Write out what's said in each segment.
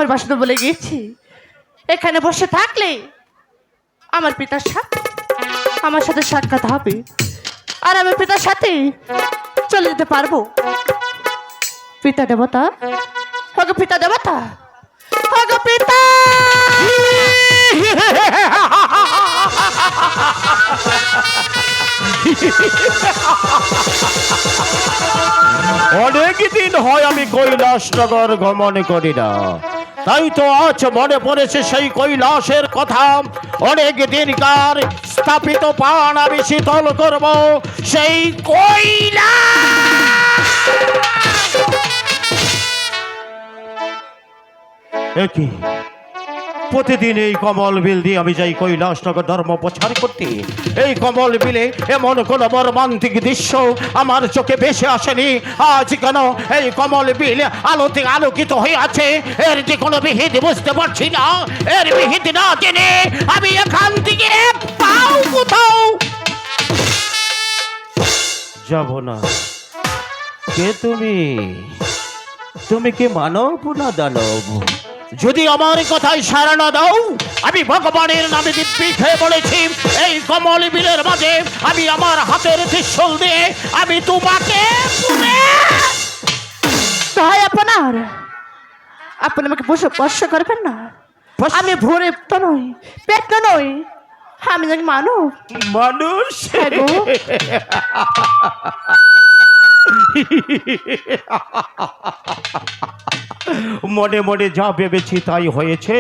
আমার বাসনা বলে গিয়েছি এখানে বসে থাকলে আমার পিতার সাথে আমার সাথে সাক্ষাৎ হবে, আর আমি পিতার সাথে চলে যেতে পারবো। পিতা দেবতা, ওগো পিতা দেবতা, ওগো পিতা। অনেক দিন হয় আমি কৈলাসনগর গমন করি না, তাই তো আজ মনে পড়েছে সেই কৈলাসের কথা। অনেক দিনকার স্থাপিত পান আমি শীতল করব সেই কৈলাস। একই প্রতিদিন এই কমল বিল দিয়ে আমি যাই কৈলাসনগর ধর্ম প্রচার করতে। এই কমল বিলে এমন কোন মর্মান্তিক দৃশ্য আমার চোখে ভেসে আসেনি। আজ কেন এই কমল বিল আলোতে আলোকিত হয়ে আছে, এর যে কোনো বিহিত বুঝতে পারছি না। এর বিহিত না জেনে আমি এখান থেকে পাও কোথাও যাব না। কে তুমি? তুমি কি মানব না দানব? যদি আমার কথায় সাড়া না দাও, আমি ভগবানের নামে দিব্যি খেয়ে বলেছি এই কমল বিলের মাঝে আমি আমার হাতের ত্রিশূল দিয়ে আমি তোমাকে ভাই আপনার আপনি আমাকে বসে স্পর্শ করবেন না। আমি ভোরে তো নই, পেট তো নই, আমি জানি মানব মানুষ। মনে মনে যা ভেবেছি তাই হয়েছে।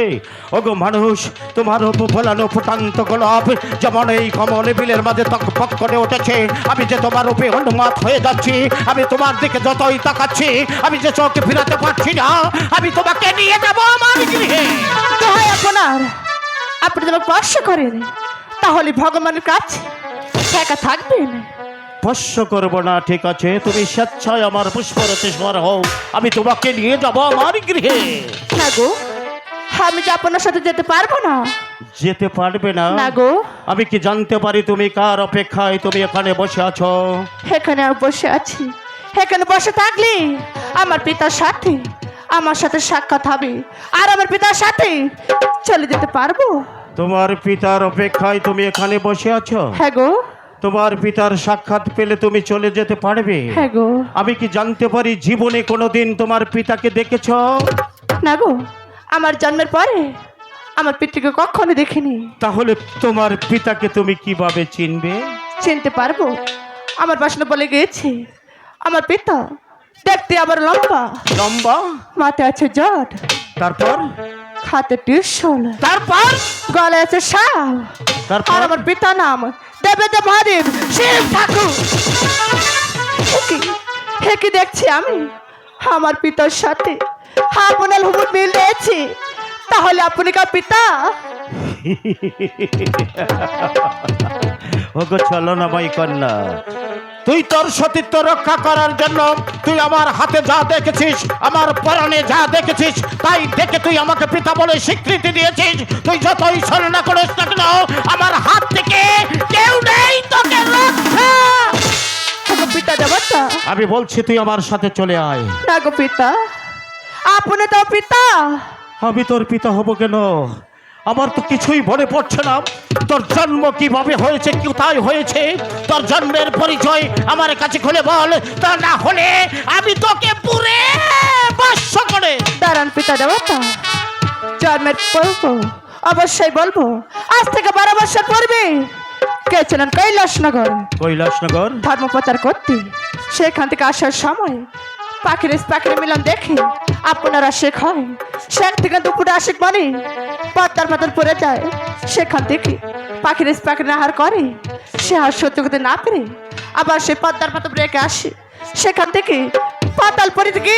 ওগো মানুষ, তোমার ফলানো ফুটান্ত গোলাপ যেমন এই কমল বিলের মাঝে তকপক করে উঠেছে, আমি যে তোমার রূপে উন্মাদ হয়ে যাচ্ছি। আমি তোমার দিকে যতই তাকাচ্ছি আমি যে চোখে ফিরাতে পারছি না। আমি তোমাকে নিয়ে যাবো আমার গৃহে। ভাই আপনার আপনি যদি স্পর্শ করেন তাহলে ভগবানের কাছে একা থাকবেন। স্পর্শ করবো না, ঠিক আছে, তুমি স্বেচ্ছায় আমার পুষ্পরতে স্বর হও, আমি তোমাকে নিয়ে যাবো আমার গৃহে। না গো, আমি যে আপনার সাথে যেতে পারবো না। যেতে পারবে না? না গো। আমি কি জানতে পারি তুমি কার অপেক্ষায় তুমি এখানে বসে আছো? এখানে আমি বসে আছি, এখানে বসে থাকলে আমার পিতার সাথে আমার সাথে সাক্ষাৎ হবে, আর আমার পিতার সাথে চলে যেতে পারবো। তোমার পিতার অপেক্ষায় তুমি এখানে বসে আছো? হ্যাঁ গো। তোমার পিতার সাক্ষাৎ পেলে তুমি চলে যেতে পারবে? হ্যাঁ গো। আমি কি জানতে পারি জীবনে কোনোদিন তোমার পিতাকে দেখেছ? না গো, আমার জন্মের পরে আমার পিতাকে কখনো দেখিনি। তাহলে তোমার পিতাকে তুমি কিভাবে চিনবে? চিনতে পারবো, আমার বাসনা বলে গিয়েছে আমার পিতা দেখতে আবার লম্বা লম্বা, মাথায় আছে জট, তারপর হাতে ত্রিশূল, তারপর গলায় আছে সাপ, তারপর আর আমার পিতা নাম দেবদেব মহাদেব শিব ঠাকুর। কি দেখছি আমি আমার পিতার সাথে আপনার হুবুর মিল রয়েছে, তাহলে আপনি কার পিতা? ওগো চলো না ভাই কন্যা, তুই তোর সতীত্ব রক্ষা করার জন্য তুই আমার হাতে যা দেখেছিস, আমার পরনে যা দেখেছিস, তাই দেখে তুই আমাকে পিতা বলে স্বীকৃতি দিয়েছিস। তুই যতই ছলনা করিস না কেন, আমার হাত থেকে কেউ নেই তোকে রক্ষা। পিতা দেবতা, আমি বলছি তুই আমার সাথে চলে আয়। না গো পিতা, আপনি তো পিতা। আমি তোর পিতা হব কেন? আমার তো কিছুই মনে পড়ছে না। তোর জন্ম কিভাবে হয়েছে, কোথায় হয়েছে, তোর জন্মের পরিচয় আমার কাছে খুলে বল, তা না হলে আমি তোকে পুরে বর্ষ করে। দাঁড়ান পিতা দেবতা, জন্মের বলবো, অবশ্যই বলবো। আজ থেকে 12 বছর পূর্বে গেছিলেন কৈলাসনগর। কৈলাসনগর ধর্ম প্রচার করতে, সেখান থেকে আসার সময় পাখির মিলন দেখে আপনারা শেখ হয়। শেখ থেকে দুপুরে আশিক মানে পদ্মার পাতল পড়ে যায়। সেখান থেকে পাখির আহার করে, সে আর সহ্য করতে না পেরে আবার সে পদ্মার পাতল রেখে আসে। সেখান থেকে পাতাল পরে থেকে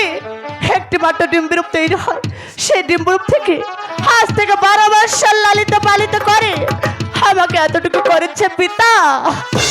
একটি মাত্র ডিম্বিরূপ তৈরি হয়। সেই ডিম্বিরূপ থেকে আজ থেকে 12 বছর লালিত পালিত করে আমাকে এতটুকু করেছে পিতা।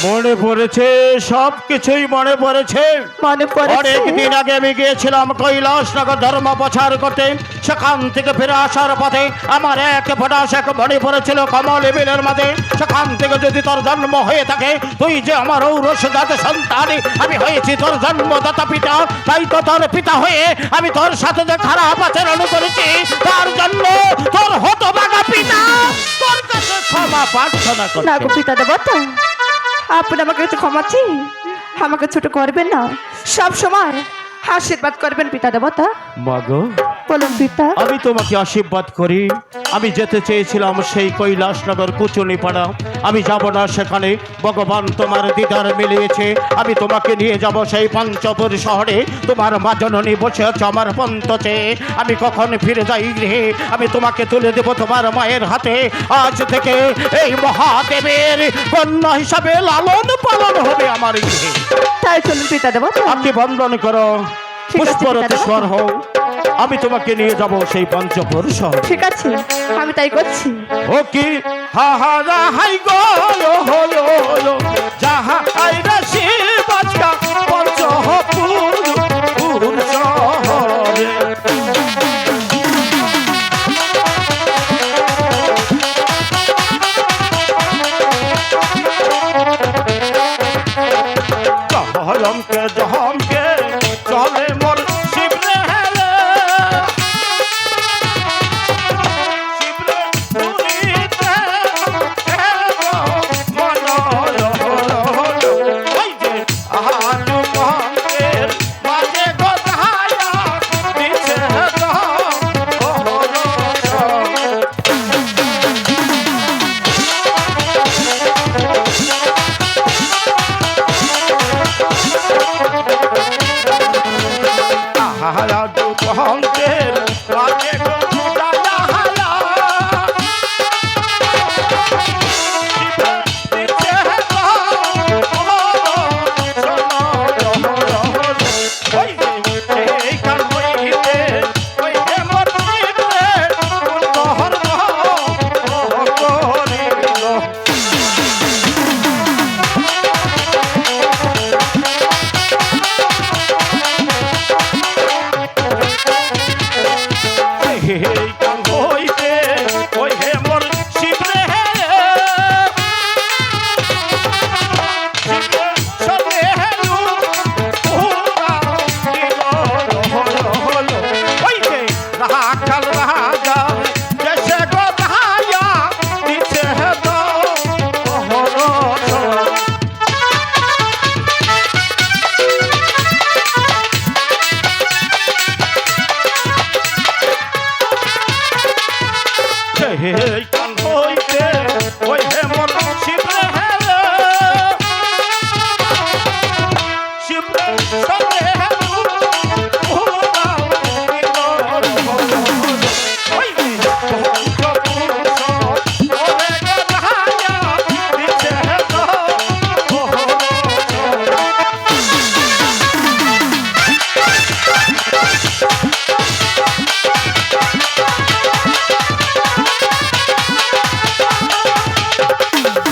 মনে পড়েছে, সব কিছুই মনে পড়েছে। মনে পড়েছে। অনেকদিন আগে আমি গিয়েছিলাম কৈলাসনগর ধর্ম প্রচার করতে। সেখান থেকে ফিরে আসার পথে আমার এক ফটাস এক মনে পড়েছিল কমল বিলের মাঝে। সেখান থেকে যদি তোর জন্ম হয়ে থাকে, তুই যে আমার ঔরসজাত সন্তান, আমি হয়েছি তোর জন্মদাতা পিতা। তাই তো তোর পিতা হয়ে আমি তোর সাথে যে খারাপ আচরণ করেছি, তার জন্য তোর হতভাগা পিতা তোর কাছে ক্ষমা প্রার্থনা না করছে। গো পিতা দেবতা, আপনি আমাকে একটু ক্ষমা চাই, আমাকে ছোট করবেন না, সব সময় আশীর্বাদ করবেন পিতা দেবতা। মাগো, বলুন পিতা। আমি তোমাকে আশীর্বাদ করি। আমি যেতে চেয়েছিলাম সেই কৈলাসনগর কুচুনি পাড়া, আমি যাব না সেখানে। ভগবান তোমার দিদার মিলিয়েছে, আমি তোমাকে নিয়ে যাব সেই পঞ্চপুর শহরে। তোমার মা জননী বসে আছে আমার পন্ততে। আমি কখন ফিরে যাই গৃহে, আমি তোমাকে তুলে দেব তোমার মায়ের হাতে। আজ থেকে এই মহাদেবের কন্যা হিসাবে লালন পালন হবে আমার গৃহে। তাই চলুন পিতা দেবতা। আপনি বন্ধন করো, ঠিক আছে, পুষ্পরতে পিতা। স্বর হও। আমি তোমাকে নিয়ে যাব সেই পঞ্চপুর শহর। ঠিক আছে, আমি তাই করছি। ও কি হা হা রা হাই গো হো হো যাহা আই রাশি বাজকা পঞ্চপুর শহরে। জহরমকে জহ